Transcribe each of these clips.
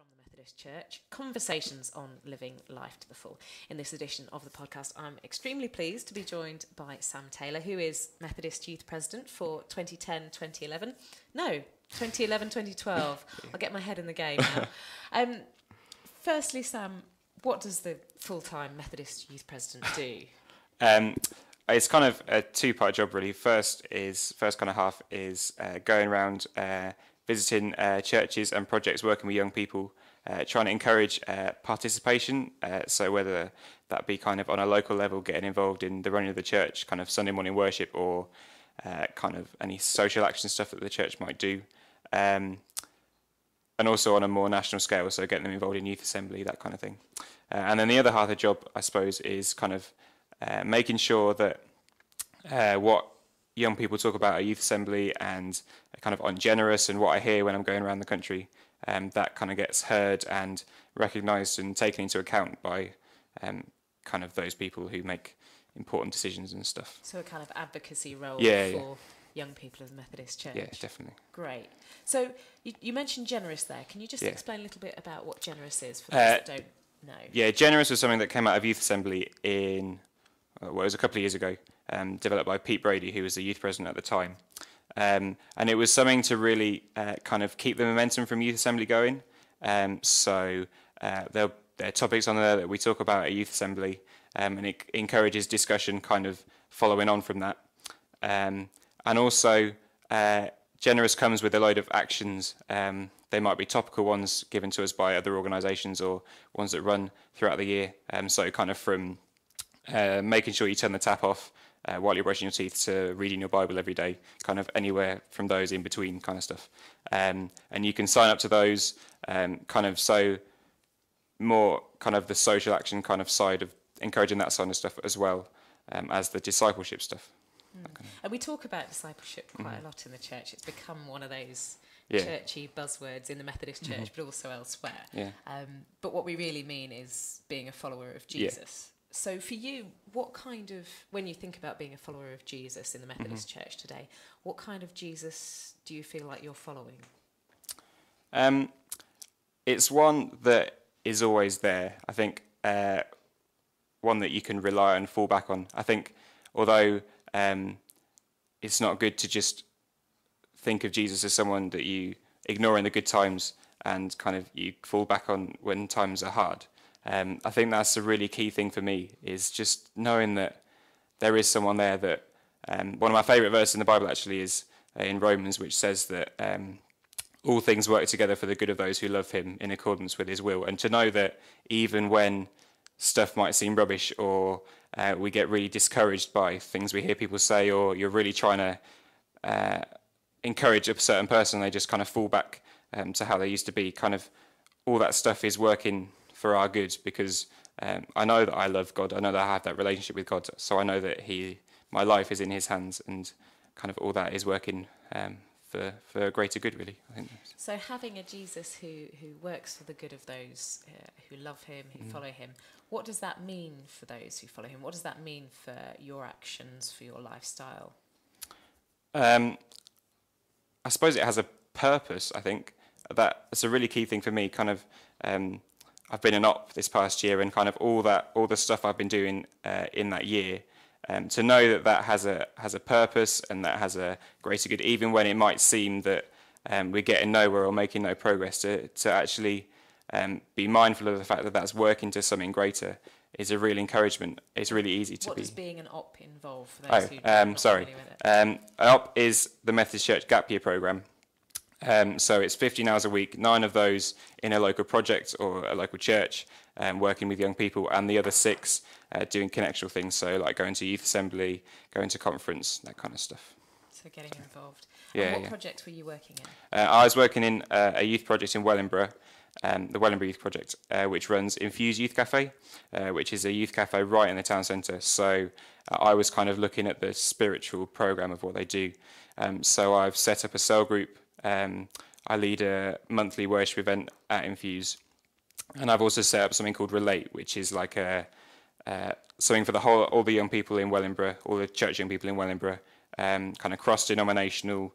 the Methodist Church, conversations on living life to the full. In this edition of the podcast, I'm extremely pleased to be joined by Sam Taylor, who is Methodist Youth President for 2010-2011. No, 2011-2012. I'll get my head in the game now. Firstly, Sam, what does the full-time Methodist Youth President do? It's kind of a two-part job, really. First kind of half is going around visiting churches and projects, working with young people, trying to encourage participation. So whether that be kind of on a local level, getting involved in the running of the church, kind of Sunday morning worship, or kind of any social action stuff that the church might do. And also on a more national scale, so getting them involved in youth assembly, that kind of thing. And then the other half of the job, I suppose, is kind of making sure that what young people talk about at youth assembly and kind of on Generous and what I hear when I'm going around the country, that kind of gets heard and recognised and taken into account by kind of those people who make important decisions and stuff. So a kind of advocacy role for young people of the Methodist Church. Yeah, definitely. Great. So you mentioned Generous there. Can you just explain a little bit about what Generous is for those that don't know? Yeah, Generous was something that came out of youth assembly in, it was a couple of years ago, developed by Pete Brady, who was the youth president at the time. And it was something to really kind of keep the momentum from youth assembly going. So there are topics on there that we talk about at youth assembly, and it encourages discussion kind of following on from that. And also, Generous comes with a load of actions. They might be topical ones given to us by other organisations or ones that run throughout the year. So kind of from making sure you turn the tap off while you're brushing your teeth to reading your Bible every day, kind of anywhere from those in between kind of stuff. And you can sign up to those, kind of so more kind of the social action kind of side of encouraging that side of stuff as well as the discipleship stuff. And we talk about discipleship quite a lot in the church. It's become one of those churchy buzzwords in the Methodist Church, but also elsewhere. Yeah. But what we really mean is being a follower of Jesus. So for you, what kind of, when you think about being a follower of Jesus in the Methodist Church today, what kind of Jesus do you feel like you're following? It's one that is always there. I think one that you can rely on, fall back on. I think although it's not good to just think of Jesus as someone that you ignore in the good times and kind of you fall back on when times are hard. I think that's a really key thing for me, is just knowing that there is someone there that, one of my favourite verses in the Bible actually is in Romans, which says that all things work together for the good of those who love him in accordance with his will. And to know that even when stuff might seem rubbish or we get really discouraged by things we hear people say, or you're really trying to encourage a certain person, they just kind of fall back to how they used to be. Kind of all that stuff is working for our good, because I know that I love God. I know that I have that relationship with God. So I know that my life is in his hands, and kind of all that is working for greater good, really, I think. So having a Jesus who works for the good of those who love him, who follow him, what does that mean for those who follow him? What does that mean for your actions, for your lifestyle? I suppose it has a purpose, I think. That's a really key thing for me. Kind of, I've been an op this past year, and kind of all the stuff I've been doing in that year, to know that has a purpose and that has a greater good, even when it might seem that we're getting nowhere or making no progress, to actually be mindful of the fact that that's working to something greater is a real encouragement. It's really easy to be. What does being an op involve for those who don't know sorry. An op is the Methodist Church Gap Year Programme. So it's 15 hours a week, 9 of those in a local project or a local church, working with young people, and the other 6 doing connectional things, so like going to youth assembly, going to conference, that kind of stuff. So getting involved. Yeah. And what project were you working in? I was working in a youth project in Wellingborough, the Wellingborough Youth Project, which runs Infuse Youth Cafe, which is a youth cafe right in the town centre. So I was kind of looking at the spiritual programme of what they do. So I've set up a cell group. I lead a monthly worship event at Infuse, and I've also set up something called Relate, which is like something for all the young people in Wellingborough, all the church young people in Wellingborough, kind of cross-denominational,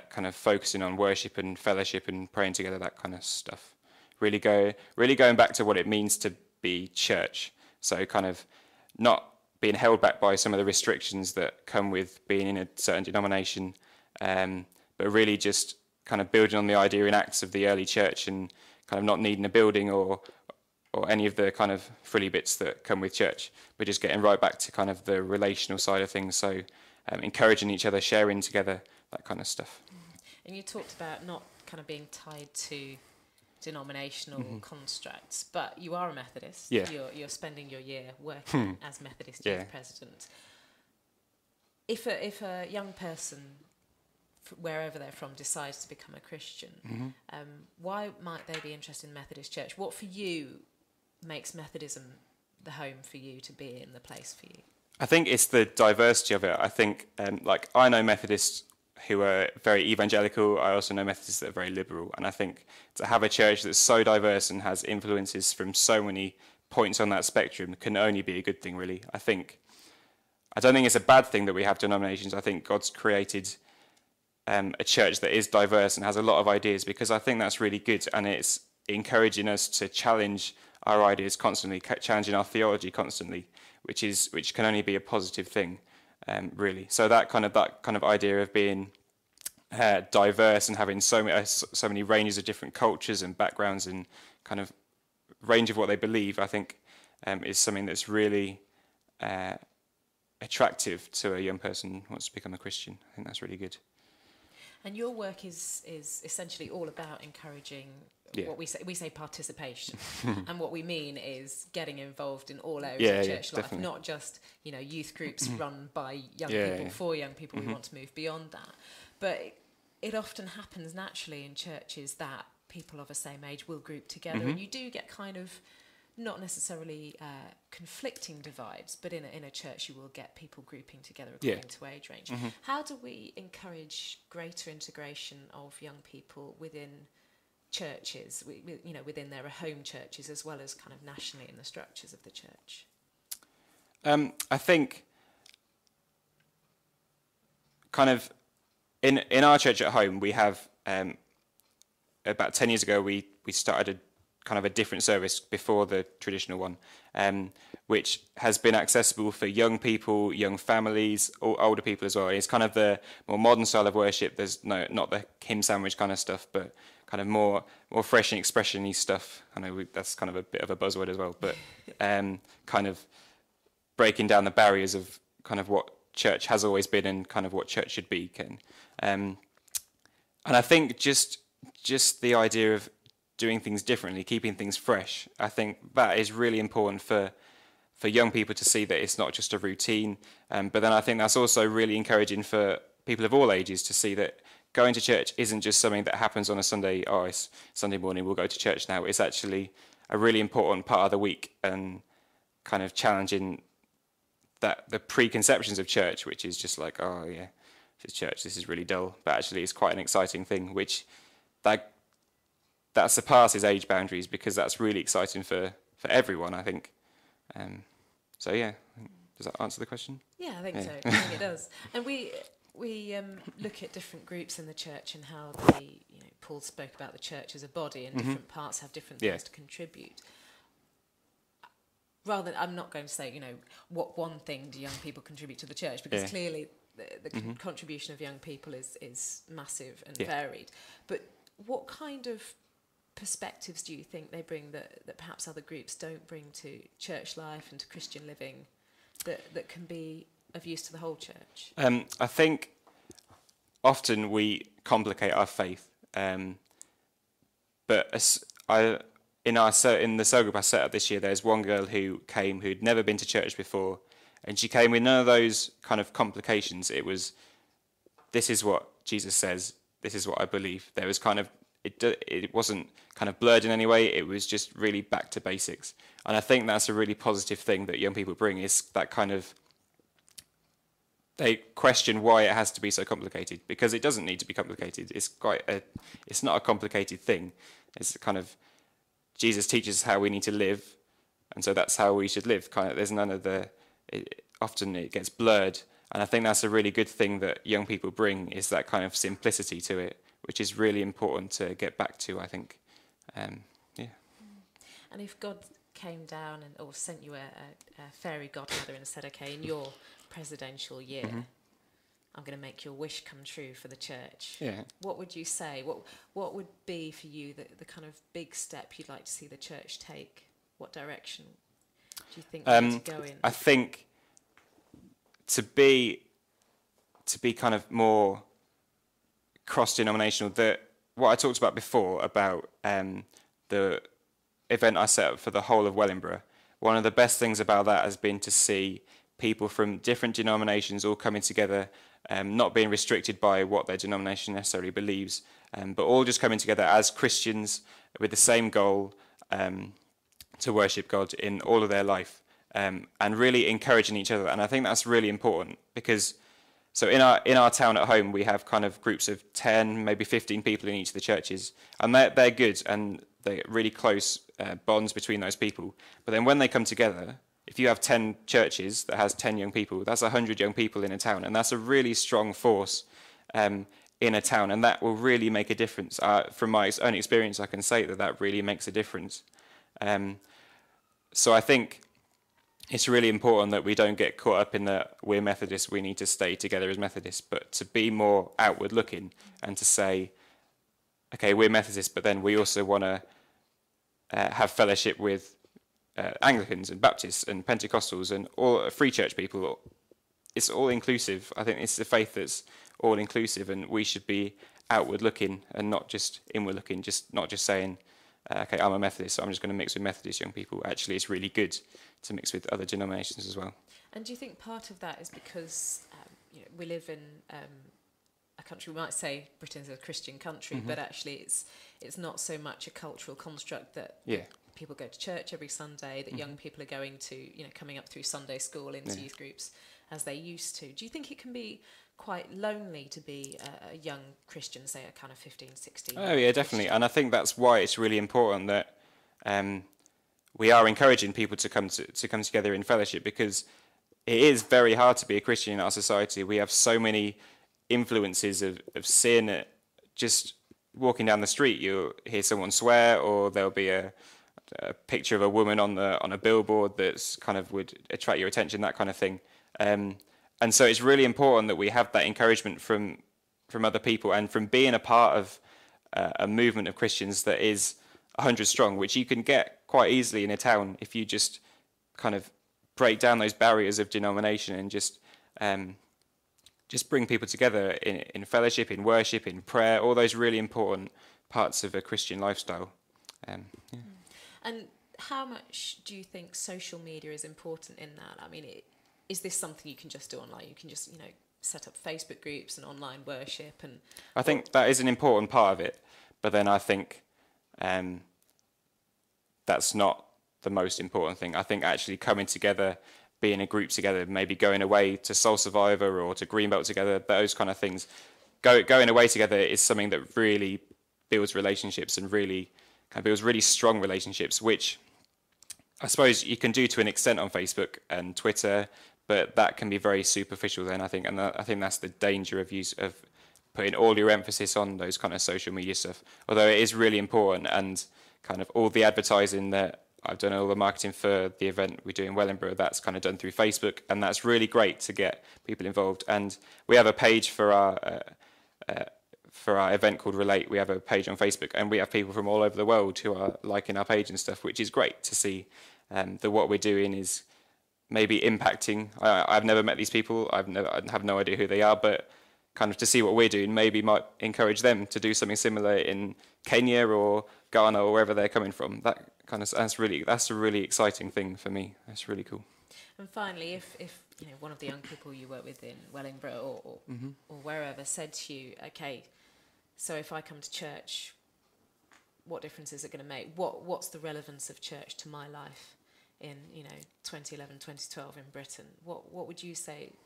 kind of focusing on worship and fellowship and praying together, that kind of stuff. really going back to what it means to be church. So kind of not being held back by some of the restrictions that come with being in a certain denomination, but really just kind of building on the idea in Acts of the early church and kind of not needing a building or any of the kind of frilly bits that come with church, but just getting right back to kind of the relational side of things. So encouraging each other, sharing together, that kind of stuff. And you talked about not kind of being tied to denominational constructs, but you are a Methodist. Yeah. You're spending your year working as Methodist youth president. If a young person, wherever they're from, decides to become a Christian, why might they be interested in Methodist Church? What for you makes Methodism the home for you, to be in, the place for you? I think it's the diversity of it. I think, like, I know Methodists who are very evangelical. I also know Methodists that are very liberal. And I think to have a church that's so diverse and has influences from so many points on that spectrum can only be a good thing, really. I don't think it's a bad thing that we have denominations. I think God's created a church that is diverse and has a lot of ideas, because I think that's really good, and it's encouraging us to challenge our ideas constantly, challenging our theology constantly, which can only be a positive thing, really. So that kind of idea of being diverse and having so many ranges of different cultures and backgrounds and kind of range of what they believe, I think is something that's really attractive to a young person who wants to become a Christian. I think that's really good. And your work is essentially all about encouraging what we say participation, and what we mean is getting involved in all areas of church life, definitely. not just youth groups run by young people for young people. We want to move beyond that, but it often happens naturally in churches that people of the same age will group together, and you do get kind of not necessarily conflicting divides, but in a church you will get people grouping together according to age range. How do we encourage greater integration of young people within churches, within their home churches, as well as kind of nationally in the structures of the church? I think kind of in our church at home, we have about 10 years ago we started kind of a different service before the traditional one, which has been accessible for young people, young families, older people as well. It's kind of the more modern style of worship. There's not the hymn sandwich kind of stuff, but kind of more fresh and expression-y stuff. I know that's kind of a bit of a buzzword as well, but kind of breaking down the barriers of kind of what church has always been and kind of what church should be. And I think just the idea of doing things differently, keeping things fresh, I think that is really important for young people to see that it's not just a routine. But then I think that's also really encouraging for people of all ages to see that going to church isn't just something that happens on a Sunday. Oh, it's Sunday morning, we'll go to church now. It's actually a really important part of the week, and kind of challenging that the preconceptions of church, which is just like, oh yeah, this is church, this is really dull. But actually it's quite an exciting thing, which that surpasses age boundaries, because that's really exciting for everyone, I think. So yeah, does that answer the question? Yeah, I think so. I think it does. And we look at different groups in the church and how they, Paul spoke about the church as a body, and different parts have different things to contribute. Rather than, I'm not going to say, what one thing do young people contribute to the church, because clearly the contribution of young people is massive and varied. But what kind of perspectives do you think they bring that perhaps other groups don't bring to church life and to Christian living that can be of use to the whole church? I think often we complicate our faith, but in the cell group I set up this year, there's one girl who came who'd never been to church before, and she came with none of those kind of complications. It was, this is what Jesus says, this is what I believe. There was kind of, it wasn't kind of blurred in any way. It was just really back to basics. And I think that's a really positive thing that young people bring, is that kind of, they question why it has to be so complicated, because it doesn't need to be complicated. It's not a complicated thing. It's kind of, Jesus teaches how we need to live, and so that's how we should live. Kind of, there's none of often it gets blurred, and I think that's a really good thing that young people bring, is that kind of simplicity to it, which is really important to get back to, I think. Yeah. And if God came down or sent you a fairy godmother and said, okay, in your presidential year, I'm going to make your wish come true for the church. Yeah. What would you say? What would be for you the kind of big step you'd like to see the church take? What direction do you think we need to go in? I think to be kind of more cross-denominational, that what I talked about before about the event I set up for the whole of Wellingborough, one of the best things about that has been to see people from different denominations all coming together, not being restricted by what their denomination necessarily believes, but all just coming together as Christians with the same goal, to worship God in all of their life, and really encouraging each other. And I think that's really important, because so in our town at home, we have kind of groups of 10, maybe 15 people in each of the churches, and they're good, and they're really close bonds between those people. But then when they come together, if you have 10 churches that has 10 young people, that's 100 young people in a town, and that's a really strong force in a town, and that will really make a difference. From my own experience, I can say that really makes a difference. So I think it's really important that we don't get caught up in that we're Methodists, we need to stay together as Methodists, but to be more outward looking and to say, okay, we're Methodists, but then we also want to have fellowship with Anglicans and Baptists and Pentecostals and all free church people. It's all inclusive. I think it's the faith that's all inclusive, and we should be outward looking and not just inward looking, not just saying, okay, I'm a Methodist, so I'm just going to mix with Methodist young people. Actually, it's really good to mix with other denominations as well. And do you think part of that is because we live in a country, we might say Britain's a Christian country, but actually it's not so much a cultural construct that people go to church every Sunday, that young people are going to, coming up through Sunday school into youth groups as they used to. Do you think it can be quite lonely to be a young Christian, say a kind of 15, 16? Oh yeah, definitely. And I think that's why it's really important that we are encouraging people to come together in fellowship, because it is very hard to be a Christian in our society. We have so many influences of sin. Just walking down the street, you'll hear someone swear, or there'll be a picture of a woman on a billboard that's kind of would attract your attention, that kind of thing. And so it's really important that we have that encouragement from other people, and from being a part of a movement of Christians that is 100 strong, which you can get quite easily in a town if you just kind of break down those barriers of denomination and just bring people together in fellowship, in worship, in prayer, all those really important parts of a Christian lifestyle. And how much do you think social media is important in that? I mean, is this something you can just do online? You can just, set up Facebook groups and online worship? And I think that is an important part of it, but then I think that's not the most important thing. I think actually coming together, being a group together, maybe going away to Soul Survivor or to Greenbelt together, those kind of things. Going away together is something that really builds relationships and really builds really strong relationships, which I suppose you can do to an extent on Facebook and Twitter, but that can be very superficial then, I think. And I think that's the danger of putting all your emphasis on those kind of social media stuff. Although it is really important, and kind of all the advertising that I've done, all the marketing for the event we do in Wellingborough, that's kind of done through Facebook, and that's really great to get people involved. And we have a page for our event called Relate. We have a page on Facebook, and we have people from all over the world who are liking our page and stuff, which is great to see that what we're doing is maybe impacting. I've never met these people. I have no idea who they are, but kind of to see what we're doing maybe might encourage them to do something similar in Kenya or Ghana or wherever they're coming from. That's a really exciting thing for me. That's really cool. And finally, if one of the young people you work with in Wellingborough or wherever said to you, okay, so if I come to church, what difference is it going to make? What's the relevance of church to my life in 2011, 2012 in Britain? What would you say is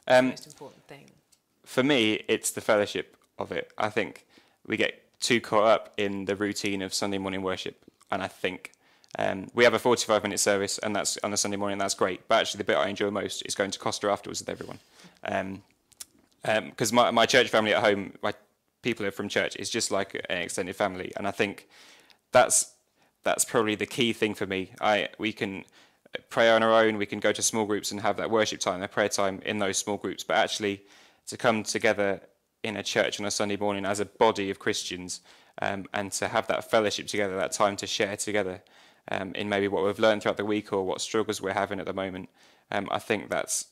the most important thing? For me, it's the fellowship of it. I think we get too caught up in the routine of Sunday morning worship, and I think we have a 45-minute service, and that's on a Sunday morning. That's great, but actually the bit I enjoy most is going to Costa afterwards with everyone, because my church family at home, my people are from church, is just like an extended family, and I think that's that's probably the key thing for me. We can pray on our own, we can go to small groups and have that worship time, that prayer time in those small groups, but actually to come together in a church on a Sunday morning as a body of Christians, and to have that fellowship together, that time to share together in maybe what we've learned throughout the week or what struggles we're having at the moment. I think that's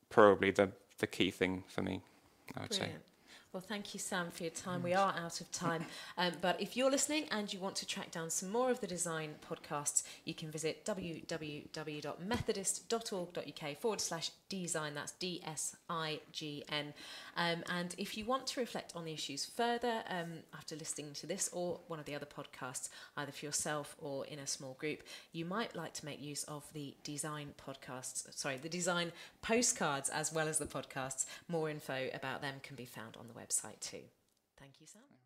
probably the key thing for me, I would say. Well, thank you, Sam, for your time. We are out of time. But if you're listening and you want to track down some more of the design podcasts, you can visit www.methodist.org.uk/design. That's DSIGN. And if you want to reflect on the issues further after listening to this or one of the other podcasts, either for yourself or in a small group, you might like to make use of the design postcards as well as the podcasts. More info about them can be found on the website too. Thank you, Sam.